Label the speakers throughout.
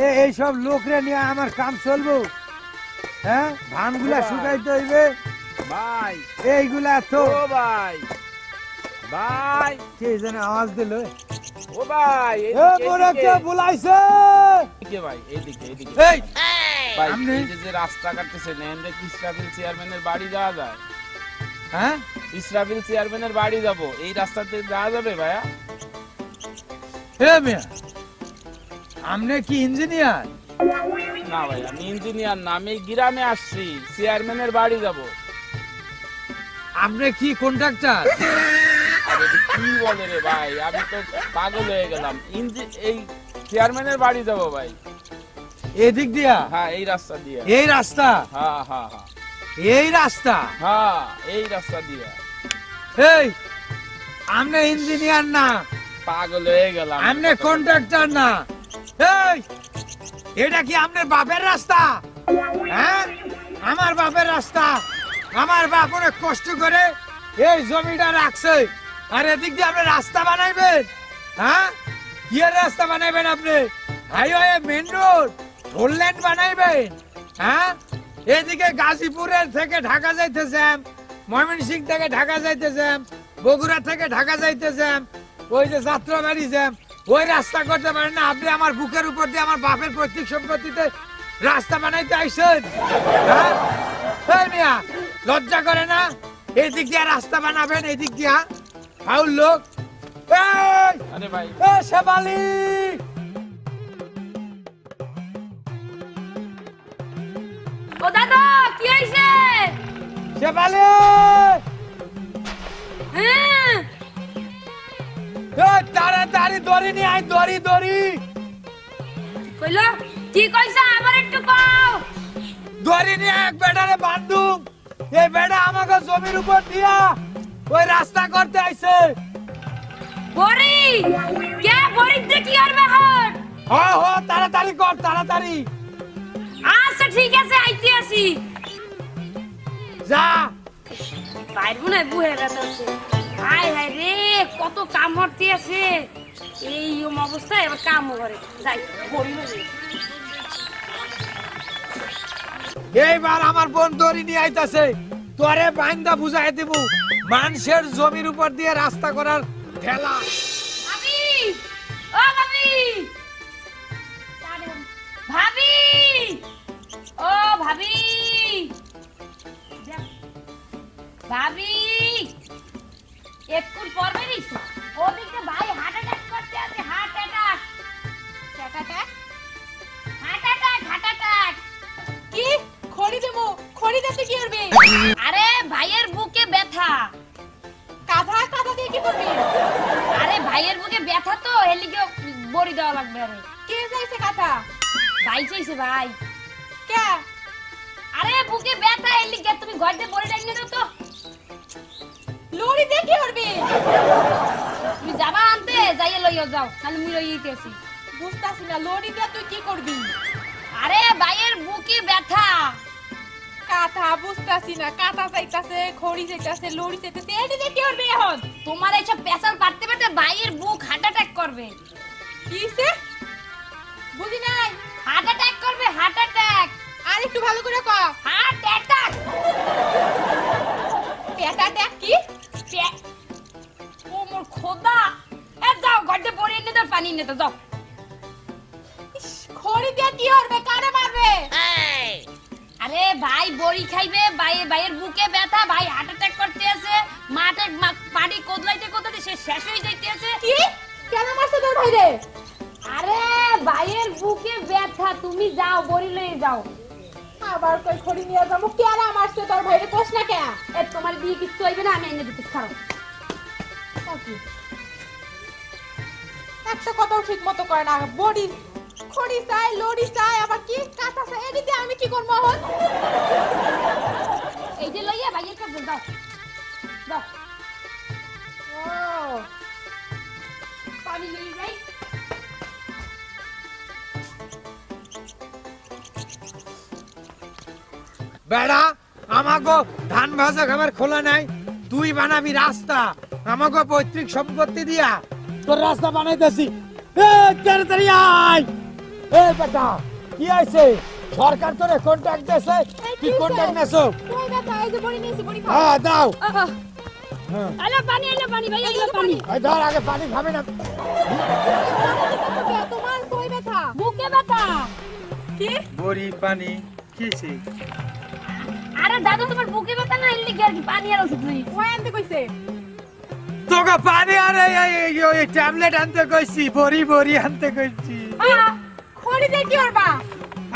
Speaker 1: এইসব লোকরে নিয়ে আমার কাম চলবো? হ্যাঁ, ধানগুলা শুকাইতে হইবে
Speaker 2: ভাই।
Speaker 1: এইগুলা তো
Speaker 2: ও ভাই, ভাই
Speaker 1: কে যেন আওয়াজ দিল।
Speaker 2: ও ভাই,
Speaker 1: কে বলাইছে?
Speaker 2: ভাই এইদিকে এইদিকে।
Speaker 1: এই
Speaker 2: ভাই,
Speaker 1: আপনি
Speaker 2: এই যে রাস্তা কাটতেছেন, এন্ডে ইসরাফিল চেয়ারম্যানের বাড়ি যাওয়া যায়?
Speaker 1: হ্যাঁ,
Speaker 2: ইসরাফিল চেয়ারম্যানের বাড়ি যাব, এই রাস্তাতে যাওয়া যাবে ভাইয়া?
Speaker 1: হে মিয়া, আপনি কি ইঞ্জিনিয়ার?
Speaker 2: না ভাই, আমি ইঞ্জিনিয়ার না, আমি গ্রামে আসছি, চেয়ারম্যানের বাড়ি যাব।
Speaker 1: আপনি কি কন্ট্রাক্টর?
Speaker 2: আরে কি বলে রে ভাই, আমি তো পাগল হয়ে গেলাম। এই চেয়ারম্যানের বাড়ি যাব ভাই।
Speaker 1: এদিক দিয়া?
Speaker 2: হ্যাঁ, এই রাস্তা দিয়ে।
Speaker 1: এই রাস্তা?
Speaker 2: হ্যাঁ হ্যাঁ হ্যাঁ
Speaker 1: এই রাস্তা?
Speaker 2: হ্যাঁ, এই রাস্তা দিয়ে।
Speaker 1: এই, আপনি ইঞ্জিনিয়ার না,
Speaker 2: পাগল হয়ে গেলাম।
Speaker 1: আপনি কন্ট্রাক্টর না। এই, এটা কি আপনার বাপের রাস্তা? হ্যাঁ, আমার বাপের রাস্তা। আমার বাপ অনেক কষ্ট করে এই জমিটা রাখছে, আর এদিক দিয়ে আপনি রাস্তা বানাইবেন? হ্যাঁ, কি এর রাস্তা বানাইবেন আপনি? Highway, main road, four lane বানাইবেন? হ্যাঁ, এদিকে গাজীপুরের থেকে ঢাকা যাইতেছেন, ময়মনসিংহ থেকে ঢাকা যাইতেছেন, বগুড়া থেকে ঢাকা যাইতেছেন, ওই যে যাত্রাবাড়ি জ্যাম, ওই রাস্তা করতে পারেন না? আপনি আমার বুকের উপর দিয়ে আমার বাপের পৈতৃক সম্পত্তিতে রাস্তা বানাইতে আইছেন? হ্যাঁ, এই মিয়া, লজ্জা করে না? এই দিক দিয়ে রাস্তা বানাবেন, এই দিক দিয়া? ফাউল লোক।
Speaker 2: আরে ভাই,
Speaker 1: শেফালি,
Speaker 3: ও দাদা, কি হইছে?
Speaker 1: শেফালি,
Speaker 3: হ্যাঁ,
Speaker 1: তাড়াতাড়ি দড়ি নিয়ে আয়, দড়ি দড়ি।
Speaker 3: কইলো কি কইছা? আবার একটু কও।
Speaker 1: দড়ি নিয়ে এক বেটারে বান্ধুম, এই বেটা আমাকে জমির উপর দিয়া ওই রাস্তা করতে আইছে।
Speaker 3: বড়ি কে? বড়ি দেখি আর বেহর।
Speaker 1: হ, তাড়াতাড়ি কর, তাড়াতাড়ি।
Speaker 3: আচ্ছা ঠিক আছে, আইতে আসি।
Speaker 1: যা।
Speaker 3: বাইর মনে বুহে গেছে। হায় হায় রে, কত কাম করতে আছে। এই অবস্থায় এবার কাম করে যাই, বড়ি হয়ে।
Speaker 1: এইবার আমার বোন দড়ি নিয়ে আইতাছে, তোরে বাইন্দা বুঝাই দিব মানুষের জমির উপর দিয়ে রাস্তা করার ঠেলা।
Speaker 3: ভাবি, ও ভাবি, ভাবি, ও ভাবি, ভাবি, একটু পরবে নিস। ওদিকে ভাই হার্ট অ্যাটাক করতে আছে, heart attack. Heart attack, heart attack.
Speaker 4: কি খড়ি দেবো? খড়ি দিতে কি করবে?
Speaker 3: আরে ভাইয়ের বুকে ব্যথা।
Speaker 4: কাঁধা কাঁধা দিয়ে কি করবে?
Speaker 3: আরে ভাইয়ের বুকে ব্যথা তো, এলিগে বড়ি দেওয়া লাগবে। আরে
Speaker 4: কে চাইছে কাঁথা?
Speaker 3: ভাই চাইছে ভাই।
Speaker 4: কে?
Speaker 3: আরে বুকে ব্যথা, এলিগে তুমি ঘর দিয়ে বড়ি ডাইনে দাও তো।
Speaker 4: লড়ি দিয়ে কি করবে?
Speaker 3: তুমি যাবা আনতে, যাইয়ে লইয়া যাও, তাহলে মুই লইতেছি।
Speaker 4: বুঝতাছি না, লড়ি দিয়ে তুই কি করবি?
Speaker 3: আরে ভাইয়ের বুকে ব্যথা।
Speaker 4: কাঁথা বুঝতাছি না, কাঁথা চাইতাছে, খড়ি চাইতাছে, লড়ি চাইতাছে, এটি দিয়ে কি করবে এখন?
Speaker 3: তোমার এইসব পেশাল পারতে পারতে ভাইয়ের বুক হার্ট অ্যাটাক করবে।
Speaker 4: কি হইছে? বুঝি নাই।
Speaker 3: হার্ট অ্যাটাক করবে, হার্ট অ্যাটাক।
Speaker 4: আর একটু ভালো করে ক।
Speaker 3: Heart attack.
Speaker 4: পেটা দেখ কি?
Speaker 3: ও মোর খোদা। এ যাও ঘর দিয়ে বড়ি এনে দাও, পানি এনে দাও, যাও।
Speaker 4: ইস, খড়ি দিয়ে কি করবে? কারে মারবে?
Speaker 3: আরে ভাই বড়ি খাইবে, ভাইয়ের বুকে ব্যথা, ভাই হার্ট অ্যাটাক করতে আছে, মাঠে পানি কোদলাইতে কোদলাইতে সে শেষ হয়ে যাইতে আছে।
Speaker 4: কি? কেন মারছে তোর ভাইরে?
Speaker 3: আরে ভাইয়ের বুকে ব্যথা, তুমি যাও বড়ি লয়ে যাও।
Speaker 4: আবার কই খড়ি নিয়ে যাবো? কেরা মারছে তোর ভাইরে? কোস না কে?
Speaker 3: এ তোমার দিয়ে কিছু হইবে না, আমি এনে দিতে খারাপ।
Speaker 4: একটা কথাও ঠিক মতো করে না। বডি খড়ি চাই, লড়ি চাই, আবার কি কাঁথা চাই, এদিকে আমি কি করবো এখন?
Speaker 3: এই যে লইয়া ভাইয়ের কাছে দাও, দাও।
Speaker 4: ও
Speaker 3: পানি লই যাই।
Speaker 1: বেড়া, আমাকে ধান ভাজা খাবার খোলা নাই, তুই বানাবি রাস্তা আমাকে পৈতৃক সম্পত্তি দিয়া তোর রাস্তা বানাইতেছি। তাড়াতাড়ি আয়, এই বেটা কি আছে সরকার তোরে কন্ট্রাক্ট দেছে কি কন্ট্রাক্ট নেছো
Speaker 4: কই ব্যথা এই যে বড়ি নিয়েছি বড়ি খাও
Speaker 1: হ্যাঁ দাও
Speaker 3: এলো পানি ভাই এলো পানি
Speaker 1: এই ধর আগে পানি খাবে না
Speaker 4: তোমার কই ব্যথা
Speaker 3: বুকে ব্যথা
Speaker 4: কি
Speaker 1: বড়ি পানি কিছে
Speaker 3: আরে দাদু তোমার বুকে ব্যথা না এলি গেল পানি আর ওষুধ নেই
Speaker 4: ওই আনতে কইছে
Speaker 1: তোকে পানি আর এই ট্যাবলেট আনতে কইছি বড়ি আনতে কইছি
Speaker 4: খড়ি দিয়ে কি করবা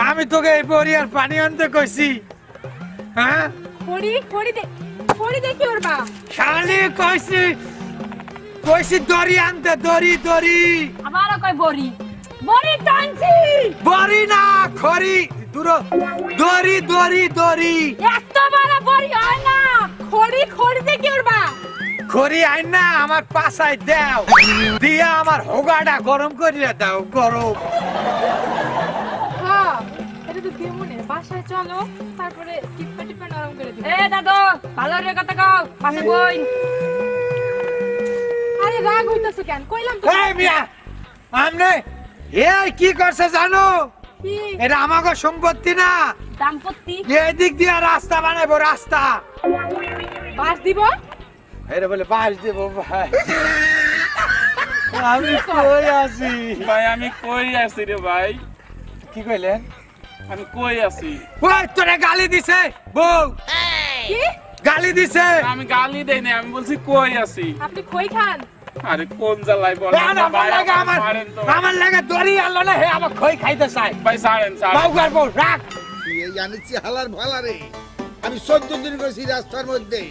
Speaker 1: আমি তোকে এই বড়ি আর পানি আনতে কইছি হ্যাঁ
Speaker 4: খড়ি দিয়ে কি করবা
Speaker 1: শালি কইছি দড়ি আনতে দড়ি
Speaker 3: আবারও কই বড়ি টানছি
Speaker 1: বড়ি না খড়ি দূর দড়ি
Speaker 3: এত বড় বড়ি হয় না
Speaker 4: খড়ি দিয়ে কি করবা
Speaker 1: খড়ি আইন না আমার পাশায় দাও দিয়া আমার হোগাটা গরম করিয়া দাও গরম
Speaker 4: হ্যাঁ এটা তো কেমন বাসায় চলো তারপরে টিপা নরম করে দিই
Speaker 3: এ দাদু ভালো রে কথা কও পাশে বই
Speaker 4: আরে রাগ হইতাছো কেন কইলাম তো
Speaker 1: এই মিয়া আমনে এই কি করছে জানো
Speaker 4: কি
Speaker 1: এটা আমাগো সম্পত্তি না
Speaker 3: দাম্পত্তি
Speaker 1: এই দিক দিয়ে রাস্তা বানাবো রাস্তা
Speaker 4: বাস দিব
Speaker 1: এটা বলে বাস দেবো ভাই আমি কই আছি
Speaker 2: ভাই আমি কই আছি রে ভাই
Speaker 1: কি কইলেন
Speaker 2: আমি কই আছি
Speaker 1: ওই তোরে গালি দিছে বউ
Speaker 4: কি
Speaker 1: গালি দিছে
Speaker 2: আমি গালি দেই না আমি বলছি কই আছি
Speaker 4: আপনি খই খান
Speaker 2: আরে কোন জ্বালাই বলেন
Speaker 1: না,
Speaker 2: না
Speaker 1: আমার
Speaker 2: ভাই
Speaker 1: লাগে
Speaker 2: মারেন তো
Speaker 1: আমার লাগে দড়ি আনলো না হে আমার খই খাইতে চাই
Speaker 2: ভাই ছাড়েন
Speaker 1: বাউ গার বউ রাখ
Speaker 5: এই জানিছি হালার ভালারে আমি 14 দিন গেছি রাস্তার মধ্যে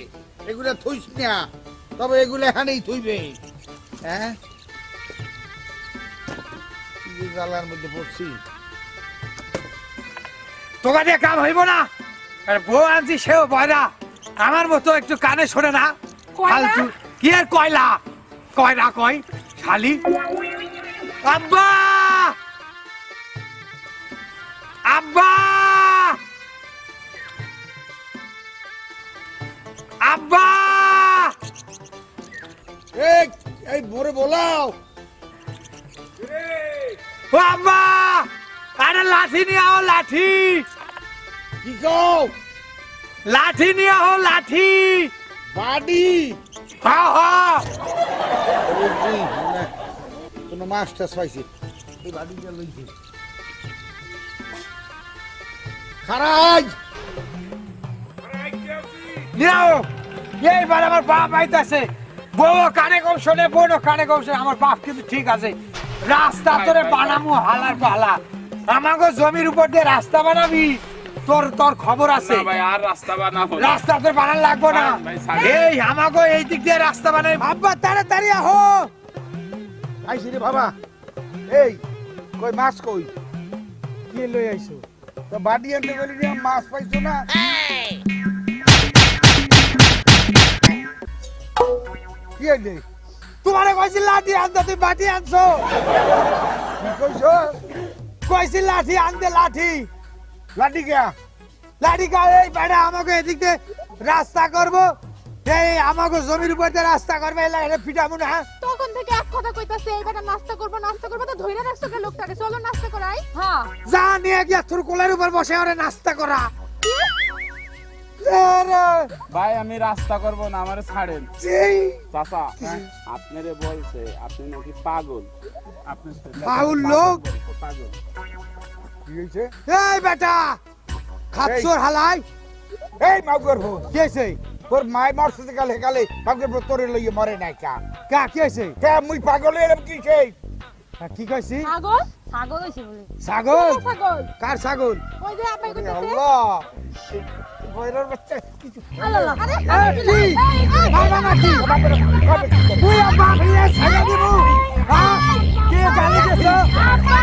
Speaker 5: এগুলা থইস না তবে এগুলা এখানেই থইবে হ্যাঁ এই জালার মধ্যে পড়ছি
Speaker 1: তোকে দিয়ে কাম হইব না আর বউ আনছি সেও বয়রা আমার মতো একটু কানে শোনে না
Speaker 4: কয়লা?
Speaker 1: ফালতু কি আর কয়লা কয় শালি আব্বা আব্বা আব্বা
Speaker 5: এই মোরে বলাও
Speaker 1: ও আব্বা আরে লাঠি নিয়ে আও লাঠি
Speaker 5: কি কও
Speaker 1: লাঠি নিয়ে আও লাঠি
Speaker 5: বাড়ি
Speaker 1: হা হা
Speaker 5: কোনো মাছ টাছ পাইছি এই বাড়িটা লইছি খারাজ
Speaker 1: নিও এইবার আমার বাপ আইতাছে বউ কানে কম শোনে বোনও কানে কম শোনে আমার বাপ কিন্তু ঠিক আছে রাস্তা তোরে বানামু হালার পালা আমাগো জমির উপর দিয়ে রাস্তা বানাবি তোর খবর আছে
Speaker 2: না ভাই আর রাস্তা বানাবো না।
Speaker 1: রাস্তা তোর বানান লাগবো না
Speaker 2: ভাই, ছাড়েন।
Speaker 1: এই আমাগো এই দিক দিয়ে রাস্তা বানাই আব্বা তাড়াতাড়ি আহো
Speaker 5: আইছি রে বাবা এই কই মাছ কই
Speaker 1: কি লই আইছো
Speaker 5: তো বাড়ি আনতে গেলি না মাছ পাইছো না কি আইলে
Speaker 1: তোমারে কইছি লাঠি আনতে তুই বাটি আনছো
Speaker 5: কি কইছো
Speaker 1: কইছি লাঠি আনতে লাঠি
Speaker 5: লাঠি গা
Speaker 1: লাঠি কা এই বেড়া আমাকে এদিক দিয়ে রাস্তা করবো এই আমাকে জমির উপর দিয়ে রাস্তা করবে এই লাগে পিটামু না
Speaker 4: তখন থেকে এক কথা কইতাছে এই বেটা নাস্তা করব তো ধইরা রাখছো কে লোকটাকে চলো নাস্তা করাই
Speaker 3: হ্যাঁ
Speaker 1: যা নিয়ে গিয়া তোর কোলের উপর বসে ওরে নাস্তা করা
Speaker 4: কি
Speaker 2: ভাই আমি রাস্তা করব না আমারে ছাড়েন
Speaker 1: এই
Speaker 2: চাচা আপনারে বলছে আপনি নাকি পাগল আপনি
Speaker 1: পাগল লোক?
Speaker 2: পাগল
Speaker 5: কি হইছে
Speaker 1: এই বেটা খাচ্ছর হালাই
Speaker 5: এই মাগুর ভো
Speaker 1: কেছে
Speaker 5: তোর মাই মারছে গালে গালে মাগুর তোরে লইয়ে মরে নাই কা
Speaker 1: কেছে
Speaker 5: কে মুই পাগল এরম কি সেই
Speaker 1: কি কইছি
Speaker 4: ছাগল
Speaker 3: ছাগল হইছে বলে
Speaker 1: ছাগল
Speaker 4: ছাগল
Speaker 1: কার ছাগল
Speaker 4: ওই যে আপনি কইতাছে
Speaker 5: আল্লাহ বয়রের বাচ্চা কিছু
Speaker 3: আল্লাহ
Speaker 4: আরে
Speaker 1: কি মারবা নাকি তুই আব্বা ভিড়ে ছেড়ে দিবু হ্যাঁ কে গালি দিছো
Speaker 4: আব্বা!